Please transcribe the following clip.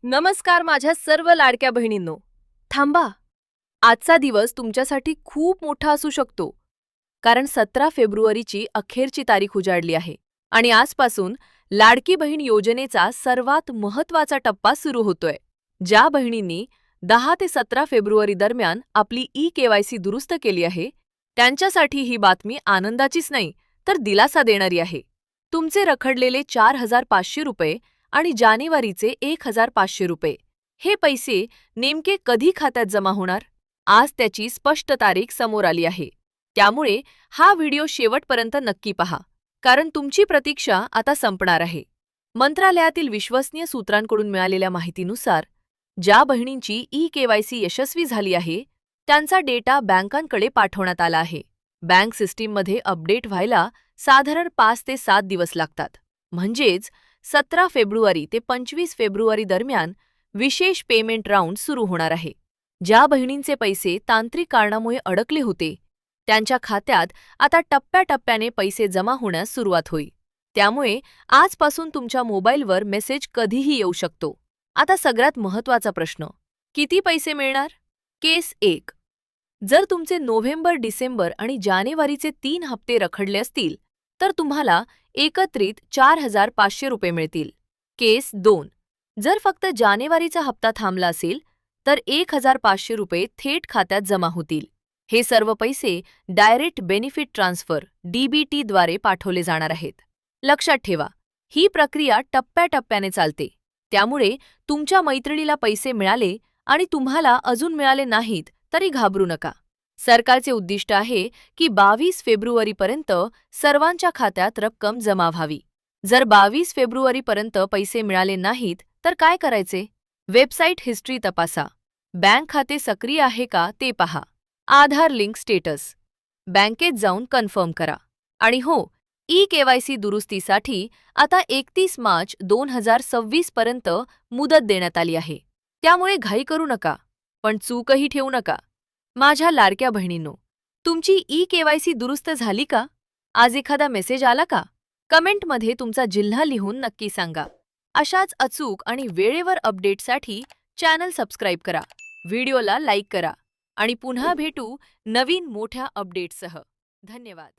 नमस्कार माझ्या सर्व लाडक्या बहिणींनो. थांबा. आजचा दिवस तुमच्यासाठी खूप मोठा असू शकतो. कारण 17 फेब्रुवारीची अखेरची तारीख उजाडली आहे आणि आजपासून लाडकी बहीण योजनेचा सर्वात महत्त्वाचा टप्पा सुरू होतोय. ज्या बहिणींनी 10 ते 17 फेब्रुवारी दरम्यान आपली ई-केवायसी दुरुस्त केली आहे, त्यांच्यासाठी ही बातमी आनंदाचीच नाही तर दिलासा देणारी आहे. तुमचे रखडलेले 4,500 रुपये आणि जानेवारीचे 1,500 रुपये हे पैसे नेमके कधी खात्यात जमा होणार? आज त्याची स्पष्ट तारीख समोर आली आहे. त्यामुळे हा व्हिडिओ शेवटपर्यंत नक्की पहा, कारण तुमची प्रतीक्षा आता संपणार आहे. मंत्रालयातील विश्वसनीय सूत्रांकडून मिळालेल्या माहितीनुसार, ज्या बहिणींची ई-केवायसी यशस्वी झाली आहे, त्यांचा डेटा बँकांकडे पाठवण्यात आला आहे. बँक सिस्टीममध्ये अपडेट व्हायला साधारण 5 ते 7 दिवस लागतात. म्हणजेच 17 फेब्रुवारी ते 25 फेब्रुवारी दरम्यान विशेष पेमेंट राऊंड सुरू होणार आहे. ज्या बहिणींचे पैसे तांत्रिक कारणामुळे अडकले होते, त्यांच्या खात्यात आता टप्प्याटप्प्याने पैसे जमा होण्यास सुरुवात होईल. त्यामुळे आजपासून तुमच्या मोबाईलवर मेसेज कधीही येऊ शकतो. आता सगळ्यात महत्त्वाचा प्रश्न, किती पैसे मिळणार? केस 1. जर तुमचे नोव्हेंबर, डिसेंबर आणि जानेवारीचे 3 हप्ते रखडले असतील, तर तुम्हाला एकत्रित 4,500 रुपये मिळतील. केस 2. जर फक्त जानेवारीचा हप्ता थांबला असेल, तर 1,500 रुपये थेट खात्यात जमा होतील. हे सर्व पैसे डायरेक्ट बेनिफिट ट्रान्सफर (डीबीटी) द्वारे पाठवले जाणार आहेत. लक्षात ठेवा, ही प्रक्रिया टप्प्याटप्प्याने चालते. त्यामुळे तुमच्या मैत्रिणीला पैसे मिळाले आणि तुम्हाला अजून मिळाले नाहीत तरी घाबरू नका. सरकारचे उद्दिष्ट आहे की 22 फेब्रुवारीपर्यंत सर्वांच्या खात्यात रक्कम जमा व्हावी. जर 22 फेब्रुवारीपर्यंत पैसे मिळाले नाहीत तर काय करायचे? वेबसाईट हिस्ट्री तपासा. बँक खाते सक्रिय आहे का ते पहा. आधार लिंक स्टेटस. बँकेत जाऊन कन्फर्म करा. आणि हो, ई-केवायसी दुरुस्तीसाठी आता 31 मार्च 2026 पर्यंत मुदत देण्यात आली आहे. त्यामुळे घाई करू नका, पण चूकही ठेवू नका. माझ्या लाडक्या बहिणींनो, तुमची ई-केवायसी दुरुस्त झाली का? आज एखादा मेसेज आला का? कमेंटमध्ये तुमचा जिल्हा लिहून नक्की सांगा. अशाच अचूक आणि वेळेवर अपडेटसाठी चॅनल सबस्क्राईब करा, व्हिडिओला लाईक करा आणि पुन्हा भेटू नवीन मोठ्या अपडेट्ससह. धन्यवाद.